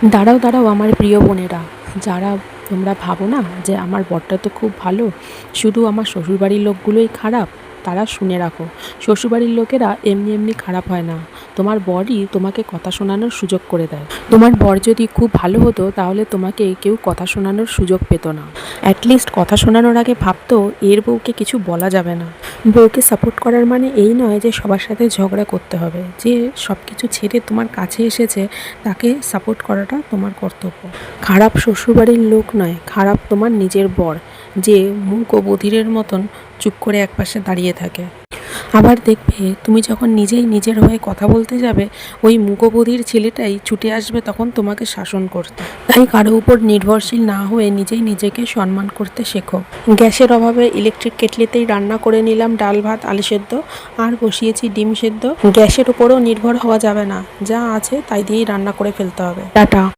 দাঁড়াও দাঁড়াও আমার প্রিয় বোনেরা, যারা তোমরা ভাবো না যে আমার বরটা তো খুব ভালো, শুধু আমার শ্বশুরবাড়ির লোকগুলোই খারাপ, তারা শুনে রাখো, শ্বশুরবাড়ির লোকেরা এমনি এমনি খারাপ হয় না। তোমার বরই তোমাকে কথা শোনানোর সুযোগ করে দেয়। তোমার বর যদি খুব ভালো হতো তাহলে তোমাকে কেউ কথা শোনানোর সুযোগ পেত না। অ্যাটলিস্ট কথা শোনানোর আগে ভাবতো এর বউকে কিছু বলা যাবে না। বউকে সাপোর্ট করার মানে এই নয় যে সবার সাথে ঝগড়া করতে হবে। যে সব কিছু ছেড়ে তোমার কাছে এসেছে তাকে সাপোর্ট করাটা তোমার কর্তব্য। খারাপ শ্বশুরবাড়ির লোক নয়, খারাপ তোমার নিজের বর, যে মূক ও বধিরের মতন চুপ করে একপাশে দাঁড়িয়ে থাকে। আবার দেখবে তুমি যখন নিজেই নিজের হয়ে কথা বলতে যাবে, ওই মূকবধির ছেলেটাই ছুটে আসবে তখন তোমাকে শাসন করতে। তাই কারো উপর নির্ভরশীল না হয়ে নিজেই নিজেকে সম্মান করতে শেখো। গ্যাসের অভাবে ইলেকট্রিক কেটলিতেই রান্না করে নিলাম ডাল ভাত আলু সেদ্ধ, আর বসিয়েছি ডিম সেদ্ধ। গ্যাসের উপরও নির্ভর হওয়া যাবে না, যা আছে তাই দিয়েই রান্না করে ফেলতে হবে। টাটা।